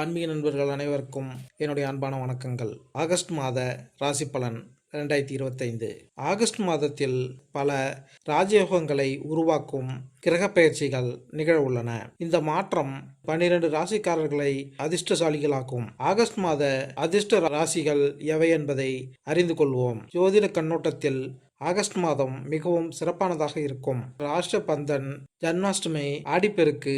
ஆன்மீக நண்பர்கள் அனைவருக்கும் என்னுடைய அன்பான வணக்கங்கள். ஆகஸ்ட் மாத ராசி பலன் 2025. ஆகஸ்ட் மாதத்தில் பல ராஜயோகங்களை உருவாக்கும் கிரக பயிற்சிகள் நிகழ உள்ளன. இந்த மாற்றம் 12 ராசிக்காரர்களை அதிர்ஷ்டசாலிகளாக்கும். ஆகஸ்ட் மாத அதிர்ஷ்ட ராசிகள் எவை என்பதை அறிந்து கொள்வோம். ஜோதிட கண்ணோட்டத்தில் ஆகஸ்ட் மாதம் மிகவும் சிறப்பானதாக இருக்கும். ராஷ்டிரபந்தன், ஜன்மாஷ்டமி, ஆடிப்பெருக்கு,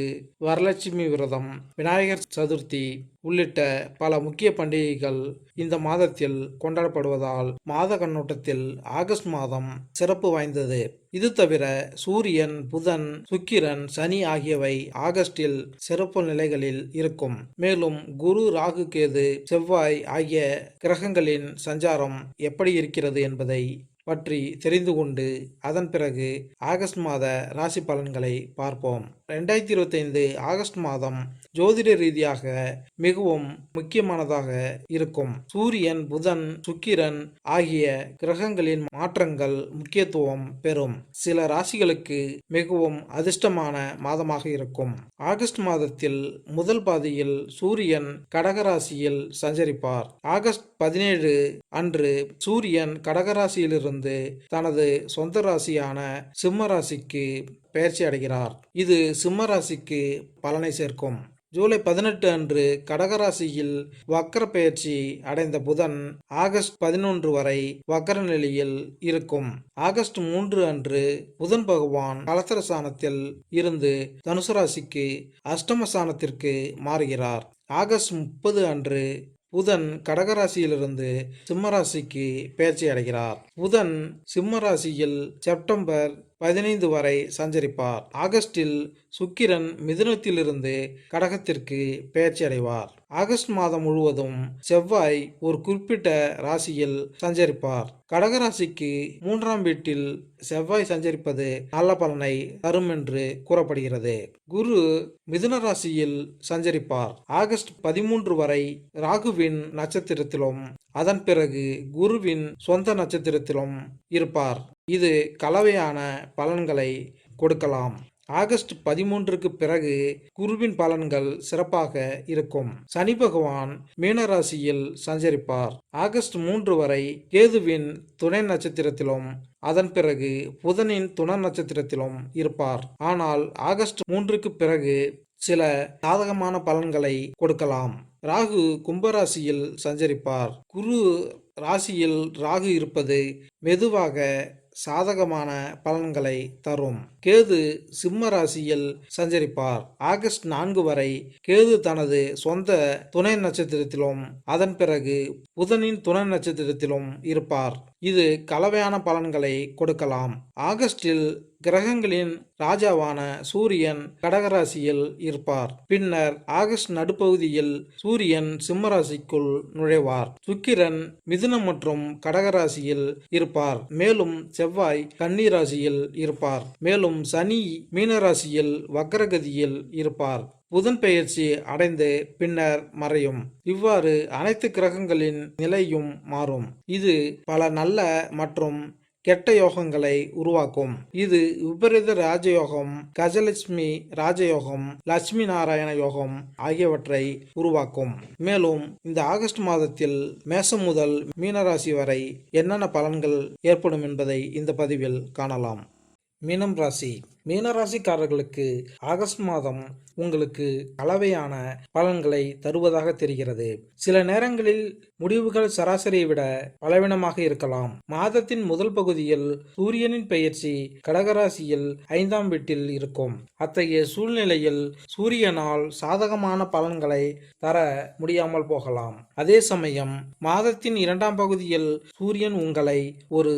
வரலட்சுமி விரதம், விநாயகர் சதுர்த்தி உள்ளிட்ட பல முக்கிய பண்டிகைகள் இந்த மாதத்தில் கொண்டாடப்படுவதால் மாத கண்ணோட்டத்தில் ஆகஸ்ட் மாதம் சிறப்பு வாய்ந்தது. இது தவிர சூரியன், புதன், சுக்கிரன், சனி ஆகியவை ஆகஸ்டில் சிறப்பு நிலைகளில் இருக்கும். மேலும் குரு, ராகு, கேது, செவ்வாய் ஆகிய கிரகங்களின் சஞ்சாரம் எப்படி இருக்கிறது என்பதை பற்றி தெரிந்து கொண்டு அதன் பிறகு ஆகஸ்ட் மாத ராசி பலன்களை பார்ப்போம். 2025 ஆகஸ்ட் மாதம் ஜோதிட ரீதியாக மிகவும் முக்கியமானதாக இருக்கும். சூரியன், புதன், சுக்கிரன் ஆகிய கிரகங்களின் மாற்றங்கள் முக்கியத்துவம் பெறும். சில ராசிகளுக்கு மிகவும் அதிர்ஷ்டமான மாதமாக இருக்கும். ஆகஸ்ட் மாதத்தில் முதல் பாதியில் சூரியன் கடகராசியில் சஞ்சரிப்பார். ஆகஸ்ட் 17 அன்று சூரியன் கடகராசியிலிருந்து தனது சொந்த ராசியான சிம்ம ராசிக்கு பெயர்ச்சி அடைகிறார். இது சிம்ம ராசிக்கு பலனை சேர்க்கும். ஜூலை 18 அன்று கடகராசியில் வக்கர பெயர்ச்சி அடைந்த புதன் ஆகஸ்ட் 11 வரை வக்கர நிலையில் இருக்கும். ஆகஸ்ட் 3 அன்று புதன் பகவான் கலத்திரஸ்தானத்தில் இருந்து தனுசு ராசிக்கு அஷ்டமஸ்தானத்திற்கு மாறுகிறார். ஆகஸ்ட் 30 அன்று புதன் கடகராசியிலிருந்து சிம்மராசிக்கு பெயர்ச்சி அடைகிறார். புதன் சிம்மராசியில் செப்டம்பர் 15 வரை சஞ்சரிப்பார். ஆகஸ்டில் சுக்கிரன் மிதுனத்திலிருந்து கடகத்திற்கு பெயர்ச்சி அடைவார். ஆகஸ்ட் மாதம் முழுவதும் செவ்வாய் ஒரு குறிப்பிட்ட ராசியில் சஞ்சரிப்பார். கடகராசிக்கு 3ஆம் வீட்டில் செவ்வாய் சஞ்சரிப்பது நல்ல பலனை தரும் என்று கூறப்படுகிறது. குரு மிதுன ராசியில் சஞ்சரிப்பார். ஆகஸ்ட் 13 வரை ராகுவின் நட்சத்திரத்திலும் அதன் பிறகு குருவின் சொந்த நட்சத்திரத்திலும் இருப்பார். இது கலவையான பலன்களை கொடுக்கலாம். ஆகஸ்ட் 13க்கு பிறகு குருவின் பலன்கள் சிறப்பாக இருக்கும். சனி பகவான் மீனராசியில் சஞ்சரிப்பார். ஆகஸ்ட் 3 வரை கேதுவின் துணை நட்சத்திரத்திலும் அதன் பிறகு புதனின் துணை நட்சத்திரத்திலும் இருப்பார். ஆனால் ஆகஸ்ட் 3க்கு பிறகு சில சாதகமான பலன்களை கொடுக்கலாம். ராகு கும்பராசியில் சஞ்சரிப்பார். குரு ராசியில் ராகு இருப்பது மெதுவாக சாதகமான பலன்களை தரும். கேது சிம்ம ராசியில் சஞ்சரிப்பார். ஆகஸ்ட் 4 வரை கேது தனது சொந்த துணை நட்சத்திரத்திலும் அதன் பிறகு புதனின் துணை நட்சத்திரத்திலும் இருப்பார். இது கலவையான பலன்களை கொடுக்கலாம். ஆகஸ்டில் கிரகங்களின் ராஜாவான சூரியன் கடகராசியில் இருப்பார். பின்னர் ஆகஸ்ட் நடுப்பகுதியில் சூரியன் சிம்மராசிக்குள் நுழைவார். சுக்கிரன் மிதுனம் மற்றும் கடகராசியில் இருப்பார். மேலும் செவ்வாய் கன்னி ராசியில் இருப்பார். மேலும் சனி மீனராசியில் வக்ரகதியில் இருப்பார். புதன் பெயர்ச்சி அடைந்து பின்னர் மறையும். இவ்வாறு அனைத்து கிரகங்களின் நிலையும் மாறும். இது பல நல்ல மற்றும் கெட்ட யோகங்களை உருவாக்கும். இது விபரீத ராஜயோகம், கஜலட்சுமி ராஜயோகம், லட்சுமி நாராயண யோகம் ஆகியவற்றை உருவாக்கும். மேலும் இந்த ஆகஸ்ட் மாதத்தில் மேசம் முதல் மீனராசி வரை என்னென்ன பலன்கள் ஏற்படும் என்பதை இந்த பதிவில் காணலாம். மீனம் ராசி. மீனராசிக்காரர்களுக்கு ஆகஸ்ட் மாதம் உங்களுக்கு கலவையான பலன்களை தருவதாக தெரிகிறது. சில நேரங்களில் முடிவுகள் சராசரியை விட பலவீனமாக இருக்கலாம். மாதத்தின் முதல் பகுதியில் சூரியனின் பெயர்ச்சி கடகராசியில் 5ஆம் வீட்டில் இருக்கும். அத்தகைய சூழ்நிலையில் சூரியனால் சாதகமான பலன்களை தர முடியாமல் போகலாம். அதே சமயம் மாதத்தின் 2ஆம் பகுதியில் சூரியன் உங்களை ஒரு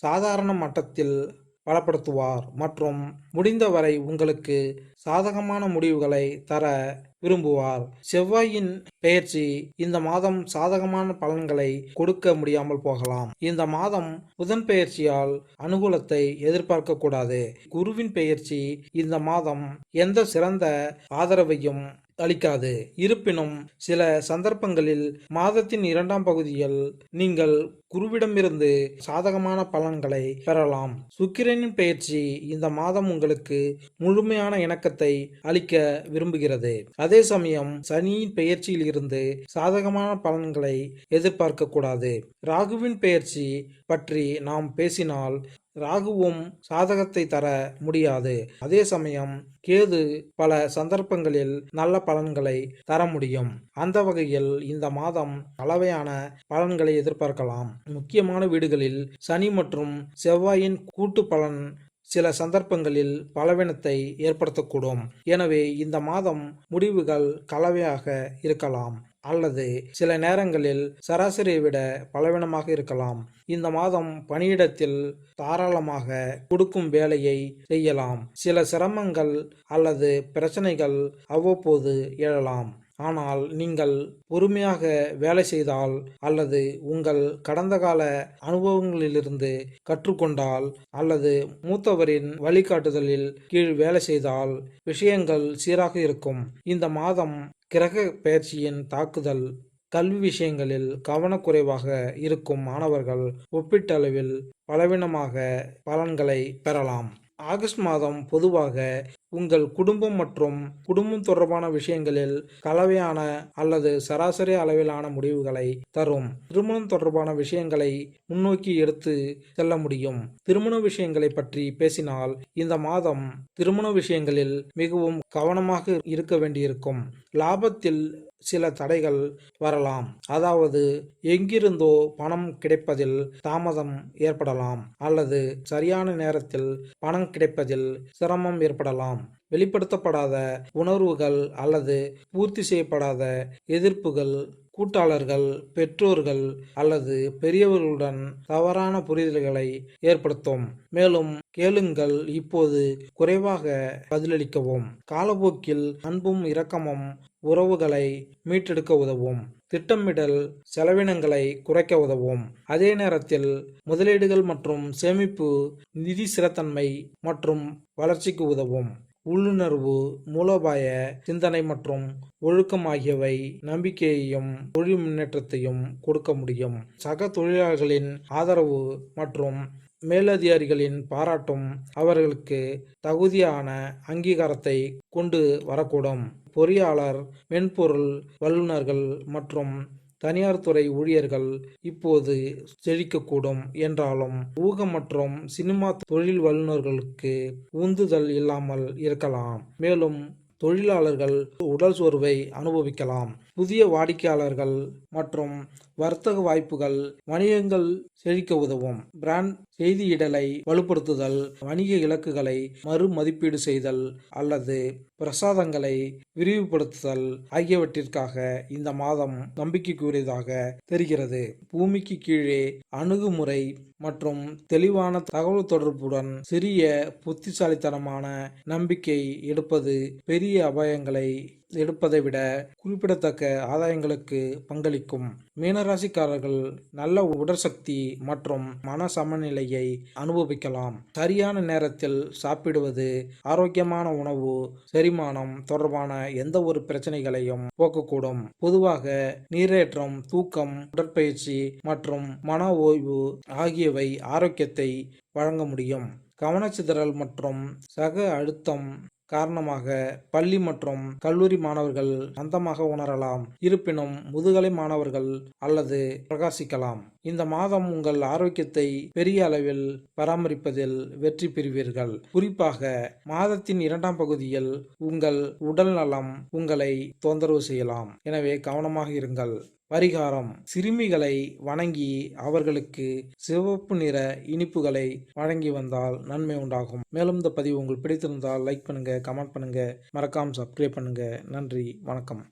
சாதாரண மட்டத்தில் பலப்படுத்துவார் மற்றும் முடிந்தவரை உங்களுக்கு சாதகமான முடிவுகளை தர விரும்புவார். செவ்வாயின் பெயர்ச்சி இந்த மாதம் சாதகமான பலன்களை கொடுக்க முடியாமல் போகலாம். இந்த மாதம் புதன் பெயர்ச்சியால் அனுகூலத்தை எதிர்பார்க்க கூடாது. குருவின் பெயர்ச்சி இந்த மாதம் எந்த சிறந்த ஆதரவையும் அளிக்காது. இருப்பினும் சில சந்தர்ப்பங்களில் மாதத்தின் 2ஆம் பகுதியில் நீங்கள் குருவிடமிருந்து சாதகமான பலன்களை பெறலாம். சுக்கிரனின் பெயர்ச்சி இந்த மாதம் உங்களுக்கு முழுமையான இணக்கத்தை அளிக்க விரும்புகிறது. அதே சமயம் சனியின் பெயர்ச்சியில் இருந்து சாதகமான பலன்களை எதிர்பார்க்க கூடாது. ராகுவின் பெயர்ச்சி பற்றி நாம் பேசினால் ராகுவும் சாதகத்தை தர முடியாது. அதே சமயம் கேது பல சந்தர்ப்பங்களில் நல்ல பலன்களை தர முடியும். அந்த வகையில் இந்த மாதம் கலவையான பலன்களை எதிர்பார்க்கலாம். முக்கியமான வீடுகளில் சனி மற்றும் செவ்வாயின் கூட்டு பலன் சில சந்தர்ப்பங்களில் பலவீனத்தை ஏற்படுத்தக்கூடும். எனவே இந்த மாதம் முடிவுகள் கலவையாக இருக்கலாம் அல்லது சில நேரங்களில் சராசரியை விட பலவீனமாக இருக்கலாம். இந்த மாதம் பணியிடத்தில் தாராளமாக கொடுக்கும் வேலையை செய்யலாம். சில சிரமங்கள் அல்லது பிரச்சனைகள் அவ்வப்போது எழலாம். ஆனால் நீங்கள் பொறுமையாக வேலை செய்தால் அல்லது உங்கள் கடந்த கால அனுபவங்களிலிருந்து கற்றுக்கொண்டால் அல்லது மூத்தவரின் வழிகாட்டுதலில் கீழ் வேலை செய்தால் விஷயங்கள் சீராக இருக்கும். இந்த மாதம் கிரக பெயர்ச்சியின் தாக்குதல் கல்வி விஷயங்களில் கவனக்குறைவாக இருக்கும் மாணவர்கள் ஒப்பீட்டளவில் பலவீனமாக பலன்களை பெறலாம். ஆகஸ்ட் மாதம் பொதுவாக உங்கள் குடும்பம் மற்றும் குடும்பம் தொடர்பான விஷயங்களில் கலவையான அல்லது சராசரி அளவிலான முடிவுகளை தரும். திருமணம் தொடர்பான விஷயங்களை முன்னோக்கி எடுத்து செல்ல முடியும். திருமண விஷயங்களை பற்றி பேசினால் இந்த மாதம் திருமண விஷயங்களில் மிகவும் கவனமாக இருக்க வேண்டியிருக்கும். லாபத்தில் சில தடைகள் வரலாம். அதாவது எங்கிருந்தோ பணம் கிடைப்பதில் தாமதம் ஏற்படலாம் அல்லது சரியான நேரத்தில் பணம் கிடைப்பதில் சிரமம் ஏற்படலாம். வெளிப்படுத்தப்படாத உணர்வுகள் அல்லது பூர்த்தி செய்யப்படாத எதிர்ப்புகள் கூட்டாளர்கள், பெற்றோர்கள் அல்லது பெரியவர்களுடன் தவறான புரிதல்களை ஏற்படுத்தும். மேலும் கேளுங்கள், இப்போது குறைவாக பதிலளிக்கவும். காலப்போக்கில் அன்பும் இரக்கமும் உறவுகளை மீட்டெடுக்க உதவும். திட்டமிடல் செலவினங்களை குறைக்க உதவும். அதே நேரத்தில் முதலீடுகள் மற்றும் சேமிப்பு நிதி ஸ்திரத்தன்மை மற்றும் வளர்ச்சிக்கு உதவும். உள்ளுணர்வு, மூலோபாய சிந்தனை மற்றும் ஒழுக்கம் ஆகியவை நம்பிக்கையையும் தொழில் முன்னேற்றத்தையும் கொடுக்க முடியும். சக தொழிலாளர்களின் ஆதரவு மற்றும் மேலதிகாரிகளின் பாராட்டும் அவர்களுக்கு தகுதியான அங்கீகாரத்தை கொண்டு வரக்கூடும். பொறியாளர், மென்பொருள் வல்லுநர்கள் மற்றும் தனியார் துறை ஊழியர்கள் இப்போது செழிக்கக்கூடும் என்றாலும் ஊகம் மற்றும் சினிமா தொழில் வல்லுநர்களுக்கு உந்துதல் இல்லாமல் இருக்கலாம். மேலும் தொழிலாளர்கள் உடல் சோர்வை அனுபவிக்கலாம். புதிய வாடிக்கையாளர்கள் மற்றும் வர்த்தக வாய்ப்புகள் வணிகங்கள் செழிக்க உதவும். பிராண்ட் செய்தியிடலை வலுப்படுத்துதல், வணிக இலக்குகளை மறு மதிப்பீடு செய்தல் அல்லது பிரசாதங்களை விரிவுபடுத்துதல் ஆகியவற்றிற்காக இந்த மாதம் நம்பிக்கைக்குரியதாக தெரிகிறது. பூமிக்கு கீழே அணுகுமுறை மற்றும் தெளிவான தகவல் தொடர்புடன் சிறிய புத்திசாலித்தனமான நம்பிக்கை எடுப்பது பெரிய அபாயங்களை எடுப்பதை விட குறிப்பிடத்தக்க ஆதாயங்களுக்கு பங்களிக்கும். மீனராசிக்காரர்கள் நல்ல உடற்சக்தி மற்றும் மன சமநிலையை அனுபவிக்கலாம். சரியான நேரத்தில் சாப்பிடுவது, ஆரோக்கியமான உணவு, செரிமானம் தொடர்பான எந்த ஒரு பிரச்சனைகளையும் போக்கக்கூடும். பொதுவாக நீரேற்றம், தூக்கம், உடற்பயிற்சி மற்றும் மன ஓய்வு ஆகியவை ஆரோக்கியத்தை வழங்க முடியும். கவனச்சிதறல் மற்றும் சக அழுத்தம் காரணமாக பள்ளி மற்றும் கல்லூரி மாணவர்கள் மந்தமாக உணரலாம். இருப்பினும் முதுகலை மாணவர்கள் அல்லது பிரகாசிக்கலாம். இந்த மாதம் உங்கள் ஆரோக்கியத்தை பெரிய அளவில் பராமரிப்பதில் வெற்றி பெறுவீர்கள். குறிப்பாக மாதத்தின் 2ஆம் பகுதியில் உங்கள் உடல் நலம் உங்களை தொந்தரவு செய்யலாம். எனவே கவனமாக இருங்கள். பரிகாரம்: சிறுமிகளை வணங்கி அவர்களுக்கு சிவப்பு நிற இனிப்புகளை வழங்கி வந்தால் நன்மை உண்டாகும். மேலும் இந்த பதிவு உங்களுக்கு பிடித்திருந்தால் லைக் பண்ணுங்க, கமெண்ட் பண்ணுங்க, மறக்காம சப்ஸ்கிரைப் பண்ணுங்க. நன்றி, வணக்கம்.